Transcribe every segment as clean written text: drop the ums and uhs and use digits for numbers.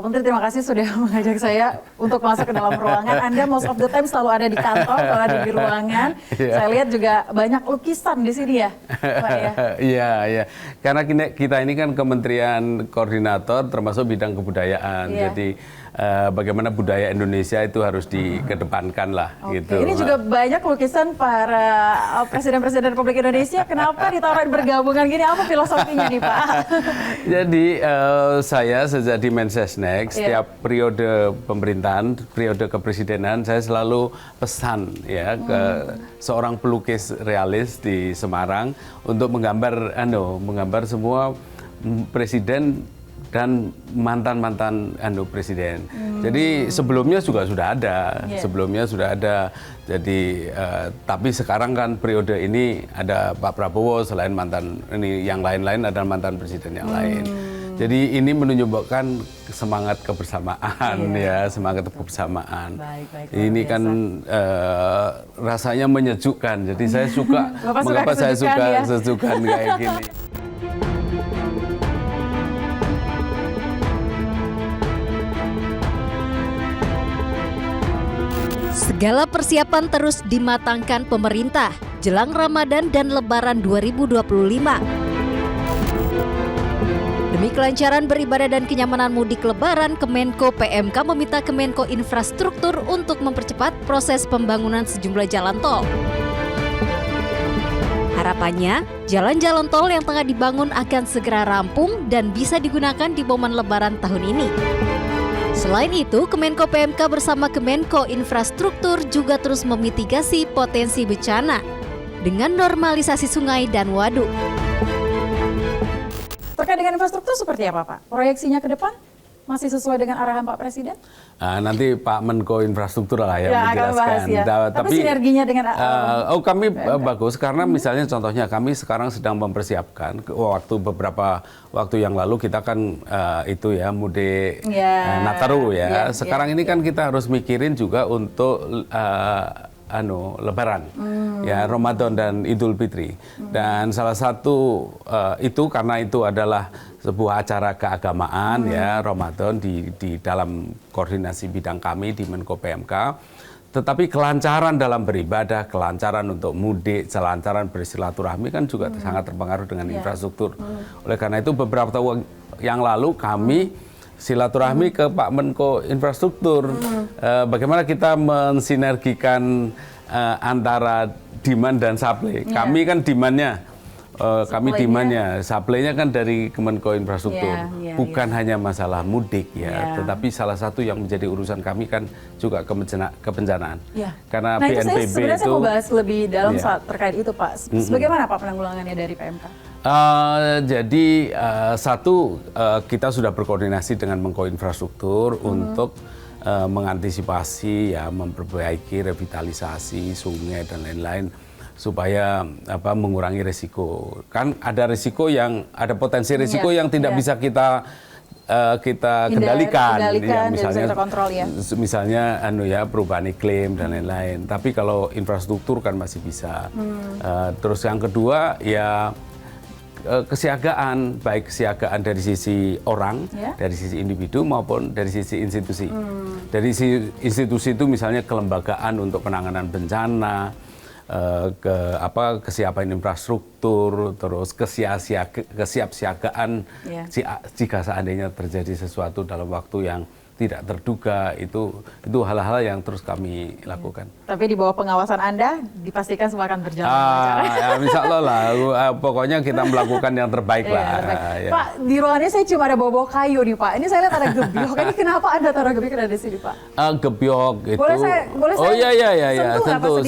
Pak Menteri, terima kasih sudah mengajak saya untuk masuk ke dalam ruangan. Anda most of the time selalu ada di kantor, kalau ada di ruangan. Saya lihat juga banyak lukisan di sini ya, Pak ya? Iya. Karena kita ini kan Kementerian Koordinator termasuk bidang kebudayaan. Jadi bagaimana budaya Indonesia itu harus dikedepankan lah. Gitu. Ini juga banyak lukisan para presiden-presiden Republik Indonesia. Kenapa ditaruh bergabungan gini? Apa filosofinya nih, Pak? Jadi saya sejak di Mensesnek, setiap periode pemerintahan, periode kepresidenan, saya selalu pesan ya ke seorang pelukis realis di Semarang untuk menggambar semua presiden dan mantan-mantan presiden. Jadi sebelumnya juga sudah ada. Jadi tapi sekarang kan periode ini ada Pak Prabowo, selain mantan ini yang lain-lain ada mantan presiden yang lain. Jadi ini menunjukkan semangat kebersamaan semangat kebersamaan. Baik, ini kan rasanya menyejukkan. Jadi saya suka mengapa saya suka sejukan kayak gini. Segala persiapan terus dimatangkan pemerintah jelang Ramadan dan Lebaran 2025. Demi kelancaran beribadah dan kenyamanan mudik Lebaran, Kemenko PMK meminta Kemenko Infrastruktur untuk mempercepat proses pembangunan sejumlah jalan tol. Harapannya, jalan-jalan tol yang tengah dibangun akan segera rampung dan bisa digunakan di momen Lebaran tahun ini. Selain itu, Kemenko PMK bersama Kemenko Infrastruktur juga terus memitigasi potensi bencana dengan normalisasi sungai dan waduk. Terkait dengan infrastruktur seperti apa, Pak? Proyeksinya ke depan masih sesuai dengan arahan Pak Presiden? Nanti Pak Menko Infrastruktur lah yang menjelaskan. Bahas, ya. Tapi sinerginya dengan kami bagus karena misalnya contohnya kami sekarang sedang mempersiapkan beberapa waktu yang lalu kita kan mudik Nataru ya. Sekarang ini kan kita harus mikirin juga untuk Lebaran, Ramadan dan Idul Fitri. Dan salah satu itu karena itu adalah sebuah acara keagamaan Ramadan di dalam koordinasi bidang kami di Menko PMK. Tetapi kelancaran dalam beribadah, kelancaran untuk mudik, kelancaran bersilaturahmi kan juga sangat terpengaruh dengan infrastruktur. Oleh karena itu beberapa tahun yang lalu kami silaturahmi ke Pak Menko Infrastruktur, bagaimana kita mensinergikan antara demand dan supply. Kami kan demandnya, supply-nya kan dari Kemenko Infrastruktur, bukan hanya masalah mudik tetapi salah satu yang menjadi urusan kami kan juga kebencanaan. Karena BNPB saya mau bahas lebih dalam saat terkait itu, Pak. Bagaimana Pak penanggulangannya dari PMK? Jadi kita sudah berkoordinasi dengan Menko Infrastruktur untuk mengantisipasi memperbaiki revitalisasi sungai dan lain-lain supaya mengurangi risiko. Kan ada risiko ada potensi risiko yang tidak bisa kita kendalikan misalnya kontrol, misalnya perubahan iklim dan lain-lain. Tapi kalau infrastruktur kan masih bisa. Terus yang kedua kesiagaan, baik kesiagaan dari sisi orang, dari sisi individu maupun dari sisi institusi. Dari sisi institusi itu misalnya kelembagaan untuk penanganan bencana, kesiapan infrastruktur, terus kesiapsiagaan jika seandainya terjadi sesuatu dalam waktu yang tidak terduga, itu hal-hal yang terus kami lakukan. Tapi di bawah pengawasan Anda dipastikan semua akan berjalan lancar. Insya Allah lah, pokoknya kita melakukan yang terbaik lah. Pak, di ruangannya saya cuma ada bawa kayu nih, Pak. Ini saya lihat ada gebyok. Ini kenapa Anda taruh gebyok ada di sini, Pak? Gebyok itu. Boleh saya sentuh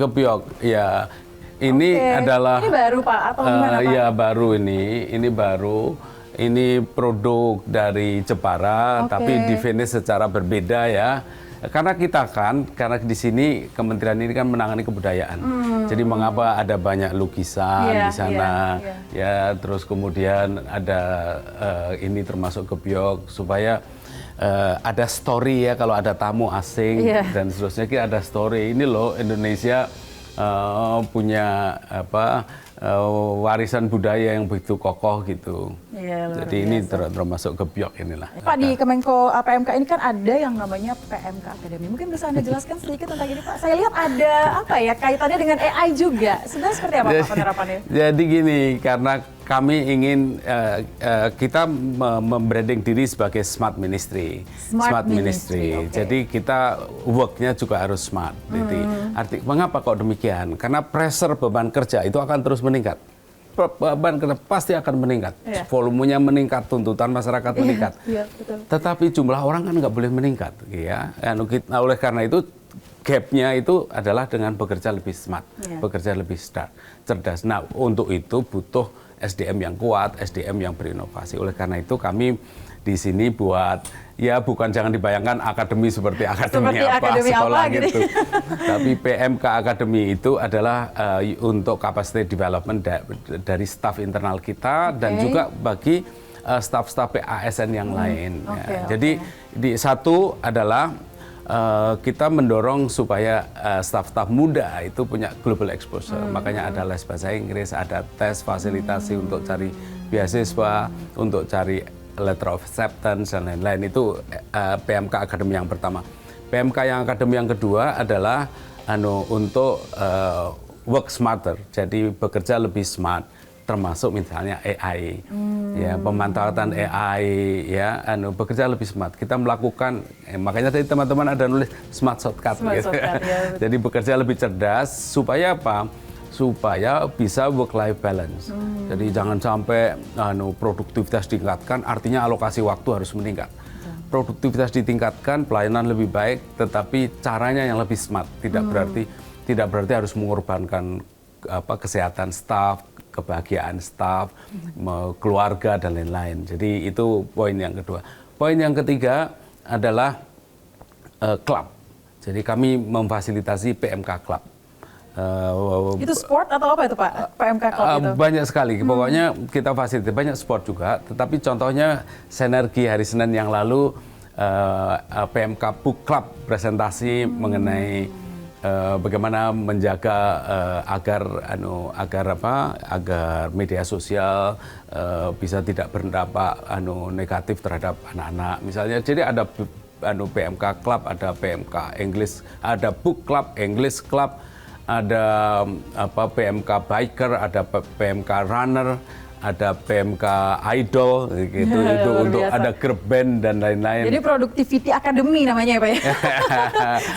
gebyok. Ya, ini adalah. Ini baru, Pak, atau gimana, Pak? Iya, baru ini baru. Ini produk dari Jepara, tapi di-finish secara berbeda ya. Karena karena di sini kementerian ini kan menangani kebudayaan. Jadi mengapa ada banyak lukisan di sana, terus kemudian ada ini termasuk gebyok supaya ada story kalau ada tamu asing dan seterusnya, kita ada story. Ini loh Indonesia punya warisan budaya yang begitu kokoh gitu. Iya, luar Jadi ini biasa. termasuk kebiok inilah. Pak, di Kemenko PMK ini kan ada yang namanya PMK Academy. Mungkin bisa Anda jelaskan sedikit tentang ini, Pak? Saya lihat ada apa ya, kaitannya dengan AI juga. Sebenarnya seperti apa Pak penerapannya? Jadi gini, karena kami ingin kita membranding diri sebagai smart ministry. Smart ministry, okay. Jadi kita worknya juga harus smart. Jadi mengapa kok demikian? Karena pressure beban kerja itu akan terus meningkat. Beban kerja pasti akan meningkat. Yeah. Volumenya meningkat, tuntutan masyarakat meningkat. Iya, betul. Tetapi jumlah orang kan nggak boleh meningkat, ya. Nah, oleh karena itu gapnya itu adalah dengan bekerja lebih smart, bekerja lebih cerdas. Nah, untuk itu butuh SDM yang kuat, SDM yang berinovasi. Oleh karena itu kami di sini buat, ya bukan jangan dibayangkan akademi seperti akademi sekolah apa, gitu. Tapi PMK Academy itu adalah untuk capacity development dari staf internal kita dan juga bagi staf-staf PASN yang lain. Jadi satu adalah kita mendorong supaya staf-staf muda itu punya global exposure. Makanya ada les bahasa Inggris, ada tes fasilitasi untuk cari beasiswa, untuk cari letter of acceptance dan lain-lain. Itu PMK Academy yang pertama. PMK yang Academy yang kedua adalah untuk work smarter, jadi bekerja lebih smart, termasuk misalnya AI, ya pemanfaatan AI, ya bekerja lebih smart. Kita melakukan, makanya tadi teman-teman ada nulis smart shortcut, gitu. Ya, jadi bekerja lebih cerdas supaya apa? Supaya bisa work-life balance. Jadi jangan sampai produktivitas ditingkatkan, artinya alokasi waktu harus meningkat. Produktivitas ditingkatkan, pelayanan lebih baik, tetapi caranya yang lebih smart. Tidak berarti harus mengorbankan kesehatan staf, kebahagiaan staf, keluarga dan lain-lain. Jadi itu poin yang kedua. Poin yang ketiga adalah klub. Jadi kami memfasilitasi PMK Club. Itu sport atau apa itu Pak? PMK Club itu? Banyak sekali, pokoknya kita fasilitasi banyak sport juga. Tetapi contohnya sinergi hari Senin yang lalu PMK Book Club presentasi mengenai bagaimana menjaga agar media sosial bisa tidak berdampak negatif terhadap anak-anak. Misalnya, jadi ada PMK Club, ada PMK English, ada Book Club, English Club, ada PMK Biker, ada PMK Runner, ada PMK Idol, gitu. Itu untuk ada grup band dan lain-lain. Jadi Productivity Academy namanya ya Pak ya?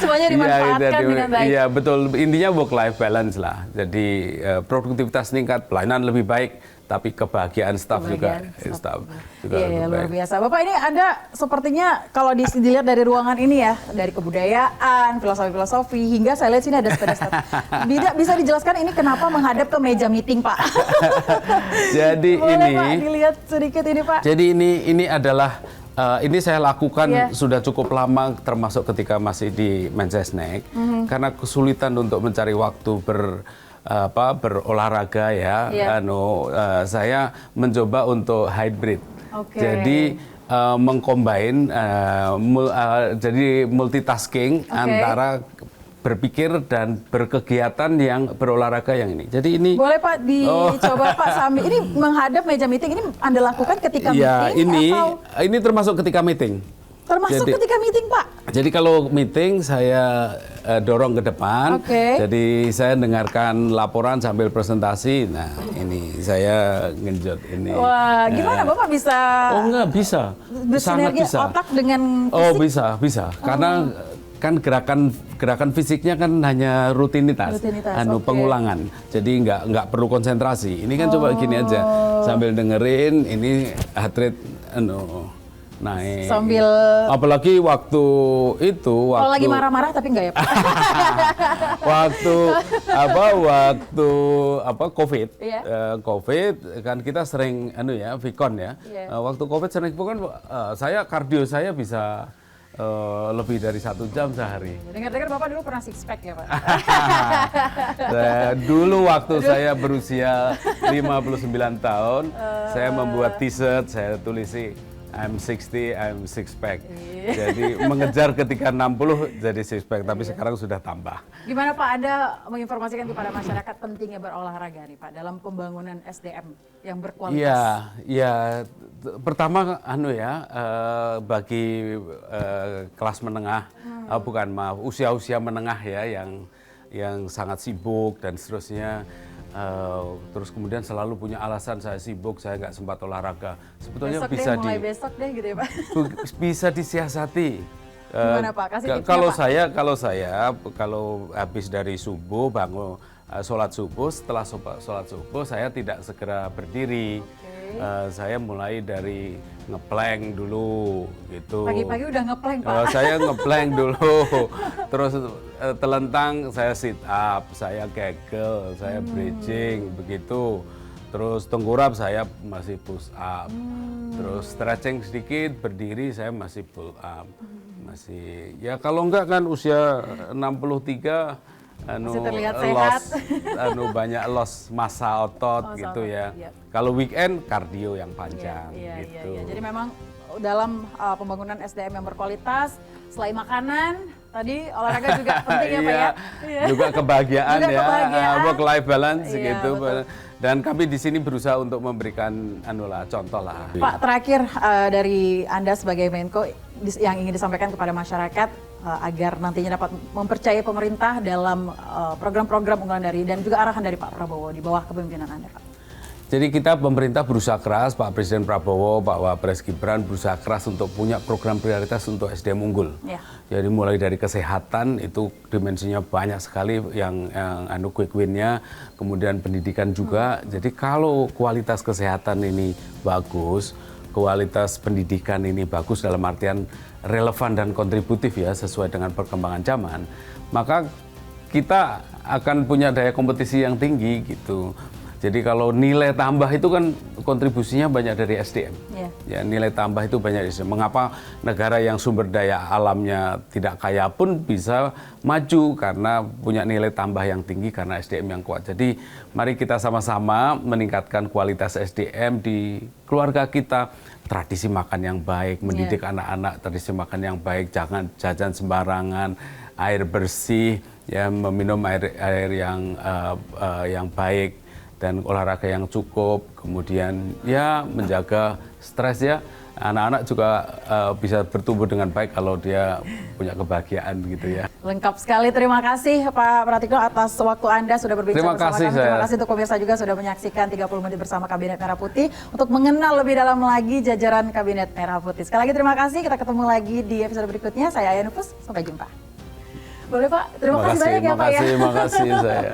Semuanya dimanfaatkan dengan baik. Iya betul, intinya work-life balance lah. Jadi produktivitas meningkat, pelayanan lebih baik, tapi kebahagiaan staf juga luar biasa. Bapak, ini Anda sepertinya kalau dilihat dari ruangan ini ya, dari kebudayaan, filosofi hingga saya lihat sini ada sepeda. Bisa dijelaskan ini kenapa menghadap ke meja meeting, Pak? Jadi boleh, ini Pak, dilihat sedikit ini, Pak. Jadi ini adalah ini saya lakukan sudah cukup lama, termasuk ketika masih di Mensesnek, karena kesulitan untuk mencari waktu berolahraga ya. Saya mencoba untuk hybrid. Jadi mengcombine, jadi multitasking antara berpikir dan berkegiatan yang berolahraga yang ini. Jadi ini boleh Pak dicoba Pak sambil ini menghadap meja meeting, ini Anda lakukan ketika meeting ini termasuk ketika meeting. Termasuk ketika meeting, Pak? Jadi kalau meeting saya dorong ke depan, jadi saya dengarkan laporan sambil presentasi. Nah ini saya ngenjot ini. Wah, gimana Bapak bisa? Oh enggak, bisa. Sangat bisa. Otak dengan fisik? Oh bisa. Karena kan gerakan fisiknya kan hanya rutinitas pengulangan. Jadi nggak perlu konsentrasi. Ini kan coba gini aja, sambil dengerin ini heart rate naik. Sambil apalagi waktu kalau lagi marah-marah tapi enggak ya Pak? waktu COVID, COVID kan kita sering Vicon ya. Waktu COVID sering Vicon, kardio saya bisa lebih dari 1 jam sehari. Dengar-dengar Bapak dulu pernah six pack ya Pak? Dulu waktu saya berusia 59 tahun, saya membuat t-shirt, saya tulisi I'm 60, I'm six pack. Jadi mengejar ketika 60 jadi six pack, tapi sekarang sudah tambah. Gimana Pak, Anda menginformasikan kepada masyarakat pentingnya berolahraga nih Pak dalam pembangunan SDM yang berkualitas? Iya. Pertama bagi kelas menengah, usia-usia menengah ya yang sangat sibuk dan seterusnya. Terus kemudian selalu punya alasan saya sibuk, saya nggak sempat olahraga. Sebetulnya besok bisa deh, mulai besok deh gitu ya Pak. Bisa disiasati. Gimana Pak? Kasih tipsnya, Pak. Kalau habis dari subuh bangun sholat subuh, setelah sholat subuh saya tidak segera berdiri. Saya mulai dari ngeplank dulu gitu. Pagi-pagi udah ngeplank Pak? Saya ngeplank dulu, terus telentang saya sit up, saya kegel, saya bridging begitu. Terus tengkurap saya masih push up, terus stretching sedikit, berdiri saya masih pull up. Masih, ya kalau enggak kan usia 63 masih terlihat sehat. Banyak loss massa otot gitu ya. Iya. Kalau weekend kardio yang panjang gitu. Iya. Jadi memang dalam pembangunan SDM yang berkualitas, selain makanan, tadi olahraga juga penting ya Pak ya. Juga kebahagiaan juga ya, kebahagiaan. work life balance Iya, gitu. Betul. Dan kami di sini berusaha untuk memberikan contoh lah. Pak, terakhir dari Anda sebagai Menko yang ingin disampaikan kepada masyarakat agar nantinya dapat mempercayai pemerintah dalam program-program unggulan dan juga arahan dari Pak Prabowo di bawah kepemimpinan Anda, Pak. Jadi kita pemerintah berusaha keras, Pak Presiden Prabowo, Pak Wapres Gibran berusaha keras untuk punya program prioritas untuk SDM unggul. Ya. Jadi mulai dari kesehatan itu dimensinya banyak sekali yang quick win-nya, kemudian pendidikan juga. Jadi kalau kualitas kesehatan ini bagus, kualitas pendidikan ini bagus dalam artian relevan dan kontributif ya sesuai dengan perkembangan zaman, maka kita akan punya daya kompetisi yang tinggi gitu. Jadi kalau nilai tambah itu kan kontribusinya banyak dari SDM. Ya, nilai tambah itu banyak dari SDM. Mengapa negara yang sumber daya alamnya tidak kaya pun bisa maju karena punya nilai tambah yang tinggi karena SDM yang kuat. Jadi mari kita sama-sama meningkatkan kualitas SDM di keluarga kita. Tradisi makan yang baik, mendidik anak-anak tradisi makan yang baik, jangan jajan sembarangan, air bersih, ya meminum air yang baik. Dan olahraga yang cukup, kemudian ya menjaga stres ya. Anak-anak juga bisa bertumbuh dengan baik kalau dia punya kebahagiaan gitu ya. Lengkap sekali, terima kasih Pak Pratikno atas waktu Anda sudah berbincang bersama kami. Terima kasih untuk pemirsa juga sudah menyaksikan 30 menit bersama Kabinet Merah Putih untuk mengenal lebih dalam lagi jajaran Kabinet Merah Putih. Sekali lagi terima kasih, kita ketemu lagi di episode berikutnya. Saya Aya Nufus, sampai jumpa. Boleh Pak, terima kasih banyak ya Pak ya. Terima kasih saya.